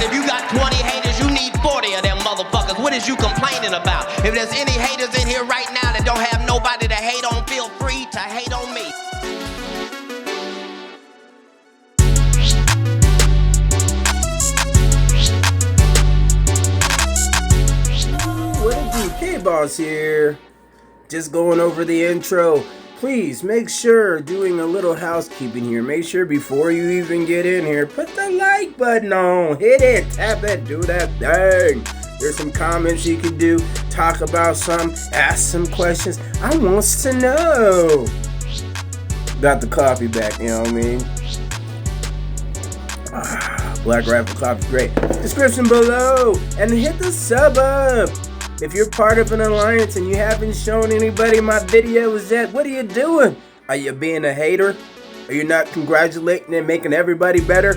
if you got 20 haters, you need 40 of them motherfuckers. What is you complaining about? If there's any haters in here right now that don't have nobody to hate on, feel free to hate on me. What it do? K-Boss here. Just going over the intro. Please make sure, doing a little housekeeping here, make sure before you even get in here, put the like button on. Hit it, tap it, do that thing. There's some comments you can do. Talk about some, ask some questions. I wants to know. Got the coffee back, you know what I mean? Black Rifle Coffee, great. Description below. And hit the sub up. If you're part of an alliance and you haven't shown anybody my videos yet, what are you doing? Are you being a hater? Are you not congratulating and making everybody better?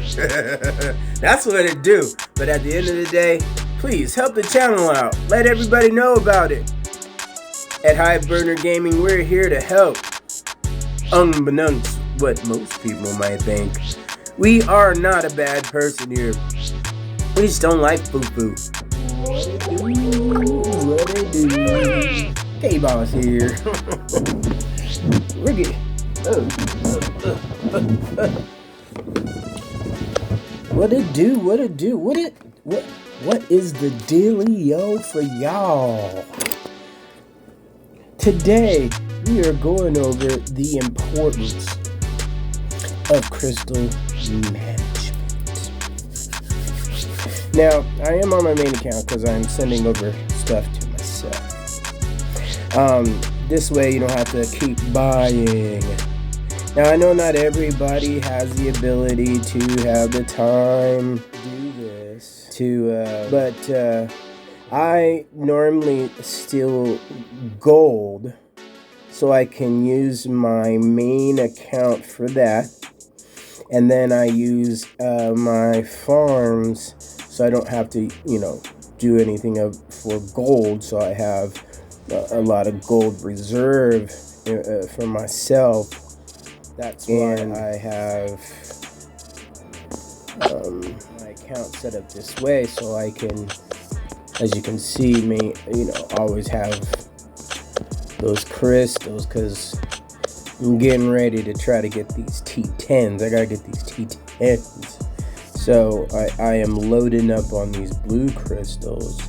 That's what it do. But at the end of the day, please help the channel out. Let everybody know about it. At Hive Gaming, we're here to help. Unbeknownst what most people might think. We are not a bad person here. We just don't like foo-foo. What it do? K-Boss here. We're good. What it do? What it do? What is the dealio for y'all? Today we are going over the importance of crystal management. Now, I am on my main account because I'm sending over stuff to myself. This way you don't have to keep buying. Now, I know not everybody has the ability to have the time to do this, but I normally steal gold so I can use my main account for that. And then I use my farms so I don't have to, do anything for gold. So I have a lot of gold reserve for myself. That's why I have my account set up this way, so I can, as you can see, always have those crystals, because I'm getting ready to try to get these T10s. I gotta get these T10s. So I am loading up on these blue crystals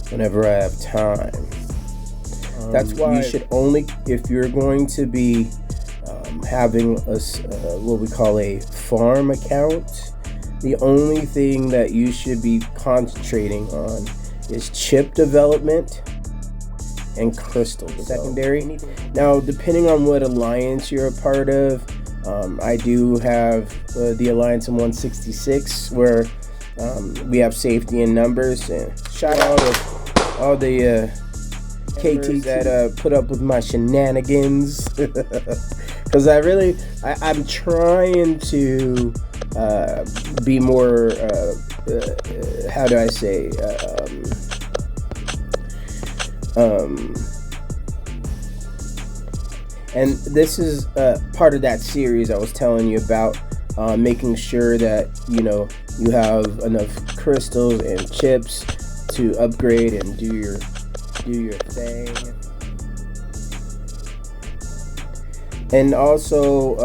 whenever I have time. That's why you should only, if you're going to be having what we call a farm account, the only thing that you should be concentrating on is chip development and crystal secondary. Now, depending on what alliance you're a part of, I do have the alliance in 166 where we have safety in numbers. And shout out to all the KTs that put up with my shenanigans, because I'm trying to be more how do I say and this is part of that series I was telling you about, making sure that you have enough crystals and chips to upgrade and do your thing. And also,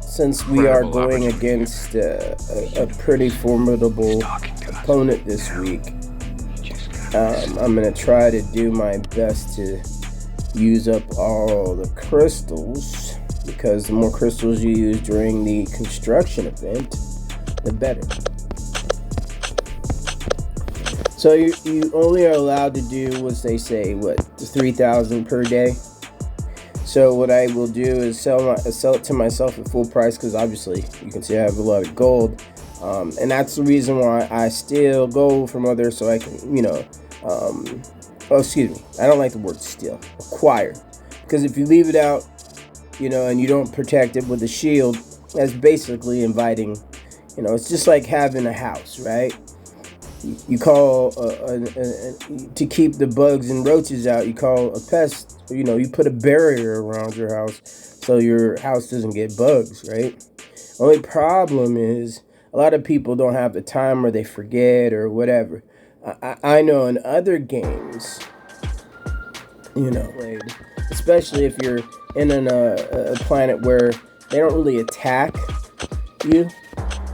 since we are going against a pretty formidable opponent this week, I'm going to try to do my best to use up all the crystals, because the more crystals you use during the construction event, the better. So you only are allowed to do, what they say, 3,000 per day. So what I will do is sell it to myself at full price, because obviously you can see I have a lot of gold, and that's the reason why I steal gold from others, so I can I don't like the word steal, acquire, because if you leave it out, and you don't protect it with a shield, that's basically inviting, it's just like having a house, right? You call to keep the bugs and roaches out, you call a pest, you put a barrier around your house so your house doesn't get bugs, right? Only problem is a lot of people don't have the time or they forget or whatever. I know in other games, you know, especially if you're in a planet where they don't really attack you,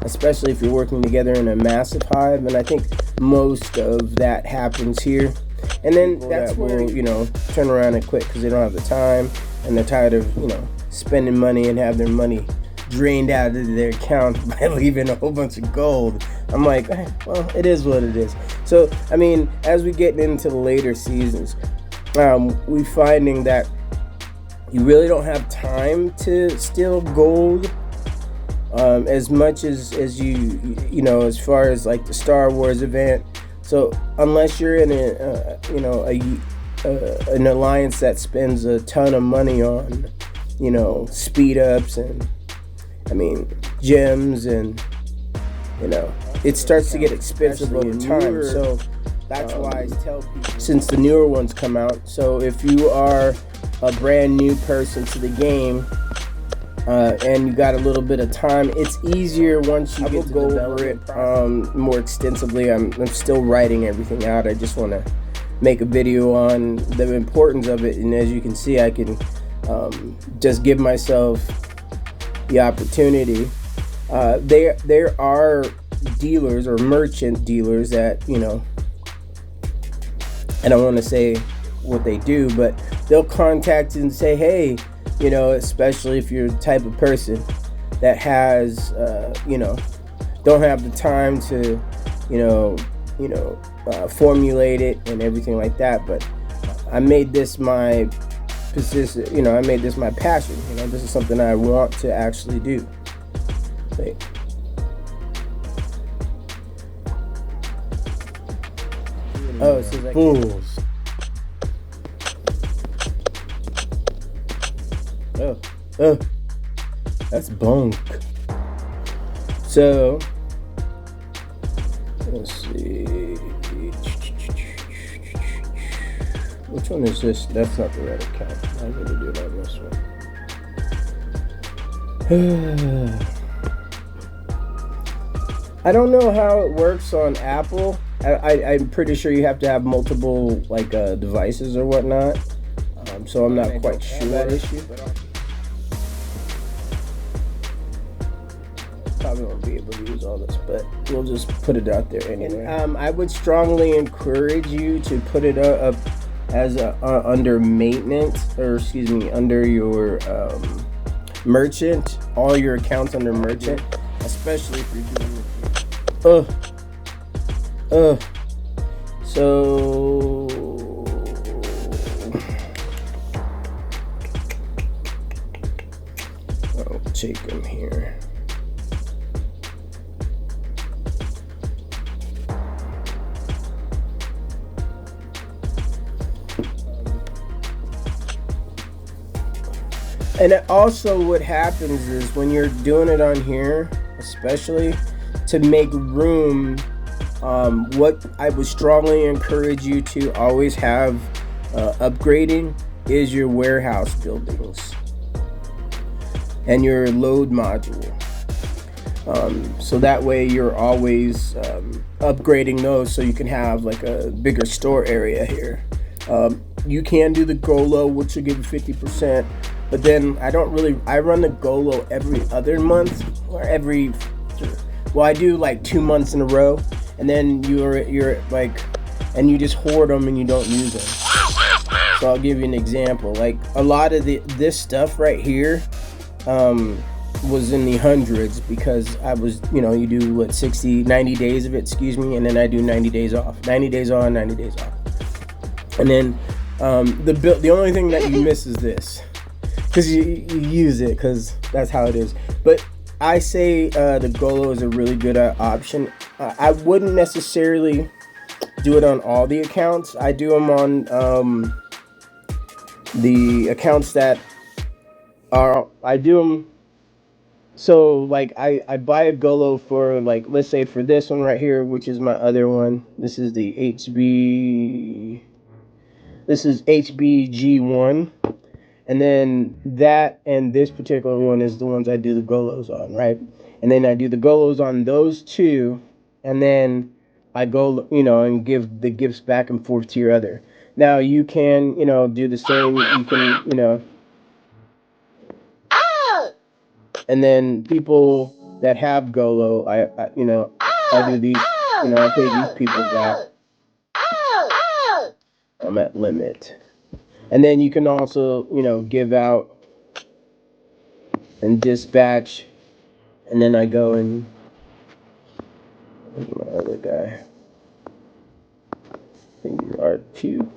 especially if you're working together in a massive hive, and I think most of that happens here. And then that's where, you know, turn around and quit because they don't have the time and they're tired of, you know, spending money and have their money drained out of their account by leaving a whole bunch of gold. I'm like, well, it is what it is. So, I mean, as we get into the later seasons, we finding that you really don't have time to steal gold as much as you know, as far as like the Star Wars event. So unless you're in a you know, an alliance that spends a ton of money on, you know, speed ups and, I mean, gems, and, you know, it starts to get expensive over time. So that's why I tell people, since the newer ones come out, so if you are a brand new person to the game, and you got a little bit of time, it's easier once you get to go over it more extensively. I'm still writing everything out. I just want to make a video on the importance of it, and as you can see, I can just give myself the opportunity. There are dealers or merchant dealers that, you know, I don't want to say what they do, but they'll contact you and say, hey, you know, especially if you're the type of person that has, you know, don't have the time to, you know, formulate it and everything like that. But I made this my position, you know, I made this my passion. You know, this is something I want to actually do. Wait. Oh, it says like fools. Oh, that's bunk. So, let's see. Which one is this? That's not the right account. I'm going to do it on this one. I don't know how it works on Apple. I'm pretty sure you have to have multiple, like, devices or whatnot. So I'm not quite sure that issue. Probably won't be able to use all this, but we'll just put it out there anyway. And, I would strongly encourage you to put it up as under maintenance, or excuse me, under your merchant, all your accounts under merchant, especially if you're doing it. So I'll take them here. And also what happens is when you're doing it on here, especially to make room, what I would strongly encourage you to always have upgrading is your warehouse buildings and your load module. So that way you're always upgrading those so you can have like a bigger store area here. You can do the Golo, which will give you 50%. But then I run the Golo every other month or I do like 2 months in a row, and then you're like, and you just hoard them and you don't use them. So I'll give you an example. Like a lot of this stuff right here was in the hundreds because I was, you know, you do what, 90 days of it, excuse me, and then I do 90 days off, 90 days on, 90 days off. And then the only thing that you miss is this. Because you use it, because that's how it is. But I say the Golo is a really good option. I wouldn't necessarily do it on all the accounts. I do them on the accounts that are, I do them, so like I buy a Golo for, like, let's say for this one right here, which is my other one. This is the HBG1. And then that and this particular one is the ones I do the Golos on, right? and then I do the Golos on those two, and then I go, and give the gifts back and forth to your other. Now you can, do the same. You can, and then people that have Golo, I do these, I pay these people back. I'm at limit. And then you can also, give out and dispatch, and then I go and where's my other guy? I think you are two.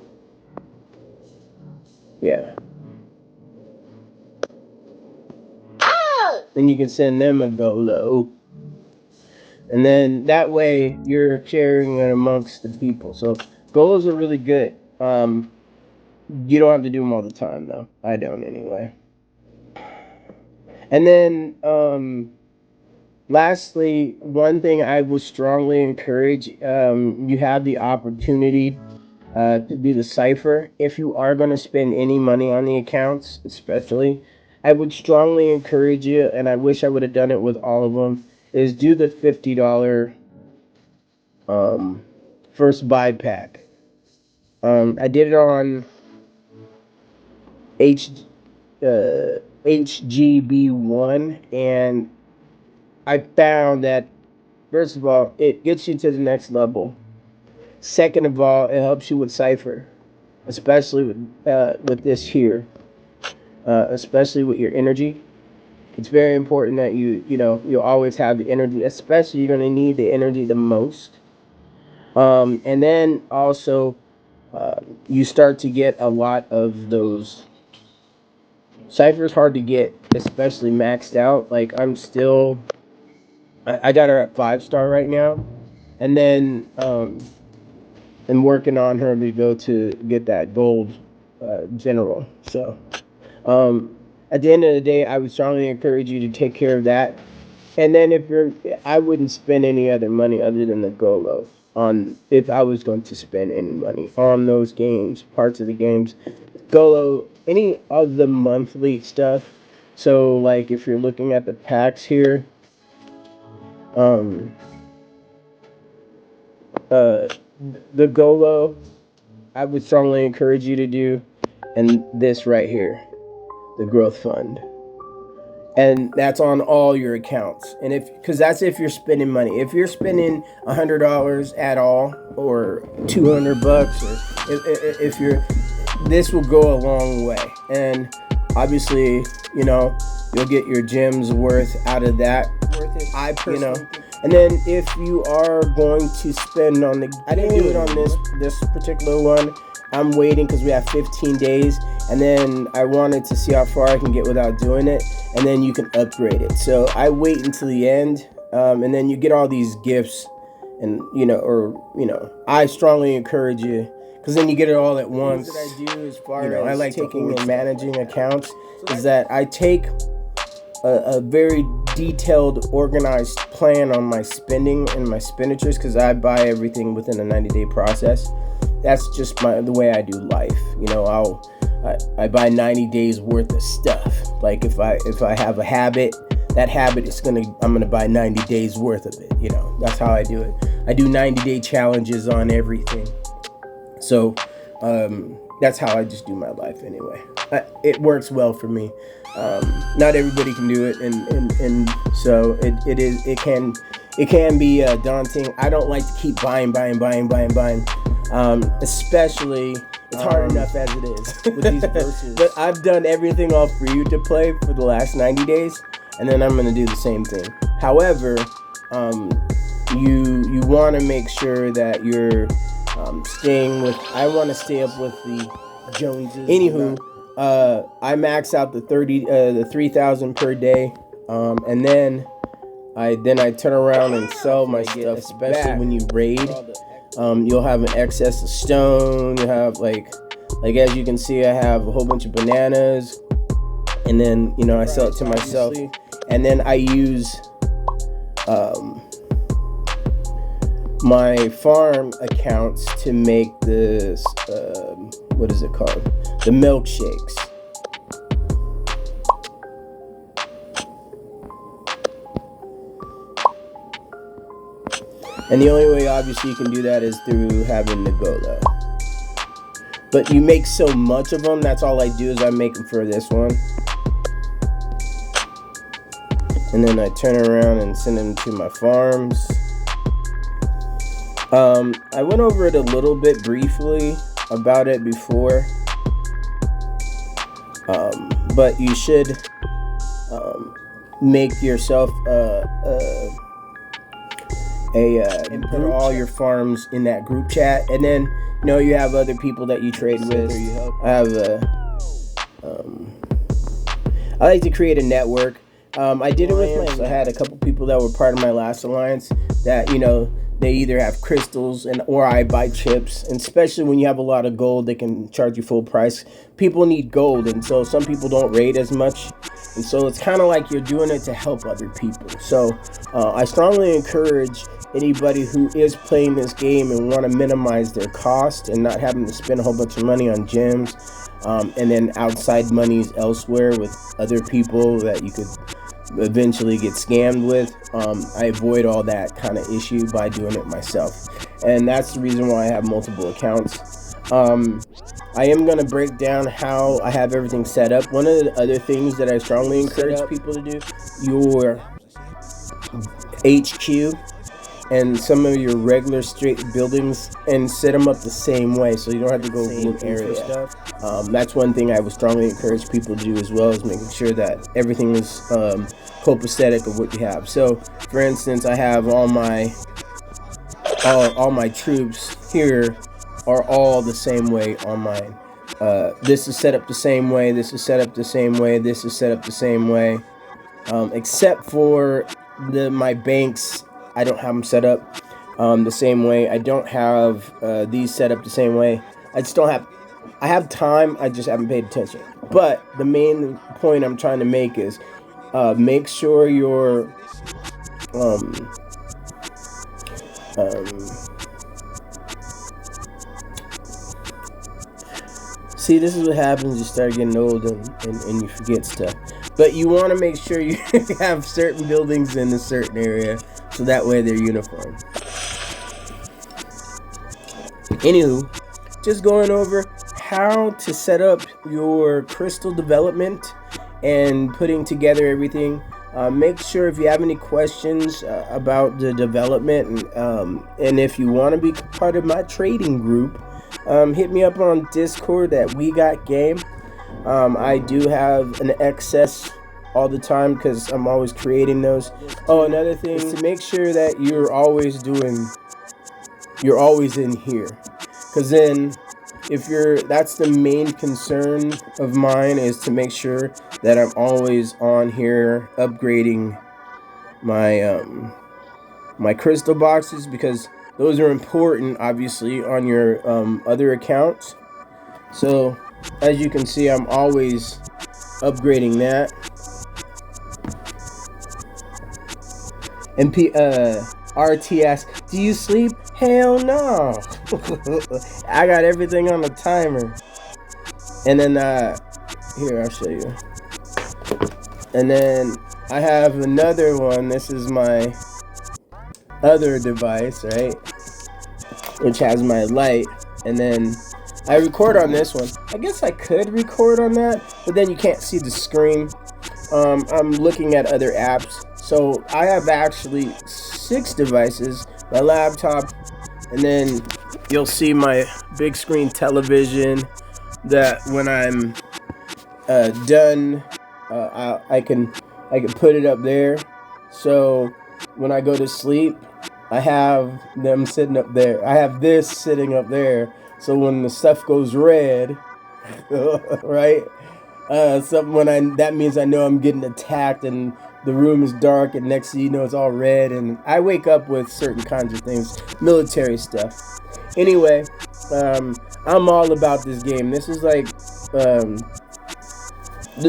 Yeah. Then you can send them a Golo. And then that way you're sharing it amongst the people. So Golos are really good. You don't have to do them all the time though. I don't anyway. And then lastly, one thing I would strongly encourage, you have the opportunity to do the cipher. If you are going to spend any money on the accounts, especially, I would strongly encourage you, and I wish I would have done it with all of them, is do the $50 first buy pack. I did it on HGB1, and I found that, first of all, it gets you to the next level. Second of all, it helps you with cipher, especially with this here, especially with your energy. It's very important that you always have the energy, especially you're gonna need the energy the most. And then also, you start to get a lot of those. Cipher's hard to get, especially maxed out. Like I got her at 5-star right now, and then I'm working on her to go to get that gold general. So at the end of the day, I would strongly encourage you to take care of that. And then I wouldn't spend any other money other than the Golo on, if I was going to spend any money on those games, parts of the games. Golo, any of the monthly stuff. So like if you're looking at the packs here, um, uh, the Golo, I would strongly encourage you to do, and this right here, the growth fund. And that's on all your accounts. And because that's if you're spending money. If you're spending $100 at all, or $200, or if you're, this will go a long way. And obviously, you'll get your gems worth out of that. Worth it, I personally. And then if you are going to spend on I didn't do it on this particular one. I'm waiting because we have 15 days, and then I wanted to see how far I can get without doing it, and then you can upgrade it. So I wait until the end, and then you get all these gifts, and I strongly encourage you, because then you get it all at once. What I do as far as I like taking and managing accounts is that I take a very detailed, organized plan on my spending and my expenditures, because I buy everything within a 90-day process. That's just the way I do life. I buy 90 days worth of stuff. Like if I have a habit, that habit I'm gonna buy 90 days worth of it. That's how I do it. I do 90-day challenges on everything. So that's how I just do my life anyway. It works well for me. Not everybody can do it, and so it can be daunting. I don't like to keep buying. Especially, it's hard enough as it is with these verses. But I've done everything all for you to play for the last 90 days, and then I'm going to do the same thing. However, you want to make sure that you're I want to stay up with the Joneses. Anywho, I max out the 3,000 per day, and then I turn around and sell my stuff, especially when you raid. You'll have an excess of stone. You have like as you can see, I have a whole bunch of bananas, and then I sell it to myself, and then I use my farm accounts to make this what is it called? The milkshakes. And the only way obviously you can do that is through having the Golo. But you make so much of them, that's all I do is I make them for this one. And then I turn around and send them to my farms. I went over it a little bit briefly about it before. But you should make yourself and put all your farms in that group chat, and then you have other people that you trade with. Or you help. I like to create a network. I did it with I had a couple people that were part of my last alliance that they either have crystals or I buy chips, and especially when you have a lot of gold, they can charge you full price. People need gold, and so some people don't raid as much, and so it's kind of like you're doing it to help other people. So I strongly encourage anybody who is playing this game and want to minimize their cost and not having to spend a whole bunch of money on gems and then outside monies elsewhere with other people that you could eventually get scammed with. I avoid all that kind of issue by doing it myself, and that's the reason why I have multiple accounts. I am going to break down how I have everything set up. One of the other things that I strongly encourage people to do, your HQ and some of your regular straight buildings, and set them up the same way so you don't have to go look for stuff. That's one thing I would strongly encourage people to do, as well as making sure that everything is copacetic of what you have. So for instance, I have all my troops here are all the same way on mine. This is set up the same way, this is set up the same way, this is set up the same way, except for my banks. I don't have them set up the same way. I don't have these set up the same way. I have time, I just haven't paid attention. But the main point I'm trying to make is make sure your see, this is what happens. You start getting old and you forget stuff. But you want to make sure you have certain buildings in a certain area, so that way they're uniform. Anywho, just going over how to set up your crystal development and putting together everything. Make sure if you have any questions about the development, and if you want to be part of my trading group, hit me up on Discord at We Got Game. I do have an excess all the time because I'm always creating those. Oh, another thing is to make sure that you're always in here, because then that's the main concern of mine, is to make sure that I'm always on here upgrading my my crystal boxes, because those are important obviously on your other accounts. So as you can see, I'm always upgrading that. And RTS, do you sleep? Hell no. I got everything on the timer. And then here, I'll show you. And then I have another one. This is my other device, right, which has my light. And then I record on this one. I guess I could record on that, but then you can't see the screen. I'm looking at other apps. So I have actually 6 devices. My laptop, and then you'll see my big screen television that when I'm done, I can put it up there. So when I go to sleep, I have them sitting up there. I have this sitting up there. So when the stuff goes red, right? That means I know I'm getting attacked and the room is dark, and next thing you know, it's all red, and I wake up with certain kinds of things, military stuff. Anyway, I'm all about this game. This is like,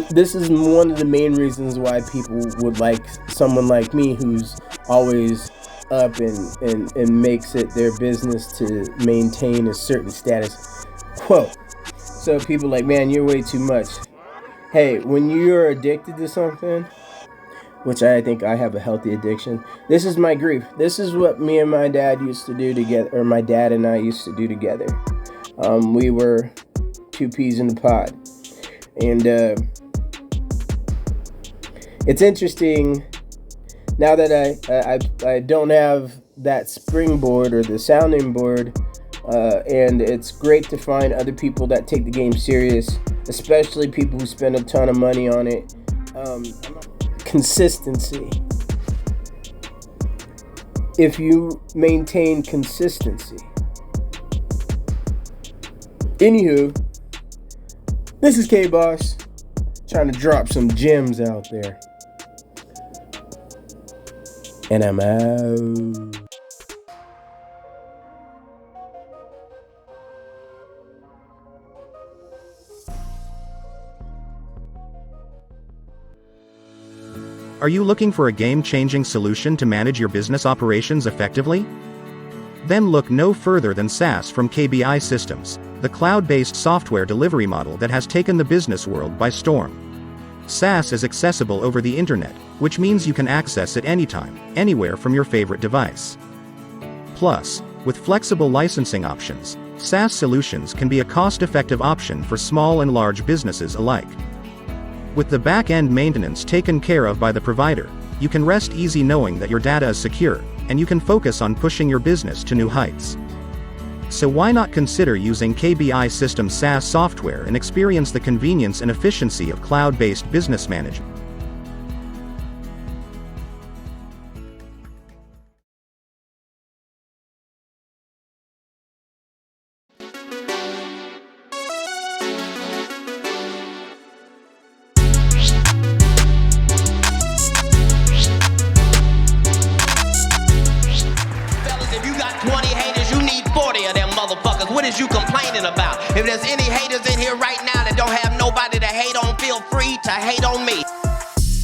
this is one of the main reasons why people would like someone like me, who's always up and makes it their business to maintain a certain status quo. So people are like, man, you're way too much. Hey, when you're addicted to something, which I think I have a healthy addiction. This is my grief. This is what me and my dad used to do together, or my dad and I used to do together. We were two peas in the pod. And it's interesting now that I don't have that springboard or the sounding board, and it's great to find other people that take the game serious, especially people who spend a ton of money on it. Consistency. If you maintain consistency. Anywho, this is K-Boss, trying to drop some gems out there. And I'm out. Are you looking for a game-changing solution to manage your business operations effectively? Then look no further than SaaS from KBI Systems, the cloud-based software delivery model that has taken the business world by storm. SaaS is accessible over the internet, which means you can access it anytime, anywhere from your favorite device. Plus, with flexible licensing options, SaaS solutions can be a cost-effective option for small and large businesses alike. With the back-end maintenance taken care of by the provider, you can rest easy knowing that your data is secure, and you can focus on pushing your business to new heights. So why not consider using KBI Systems SaaS software and experience the convenience and efficiency of cloud-based business management? Motherfuckers, what is you complaining about? If there's any haters in here right now that don't have nobody to hate on, feel free to hate on me.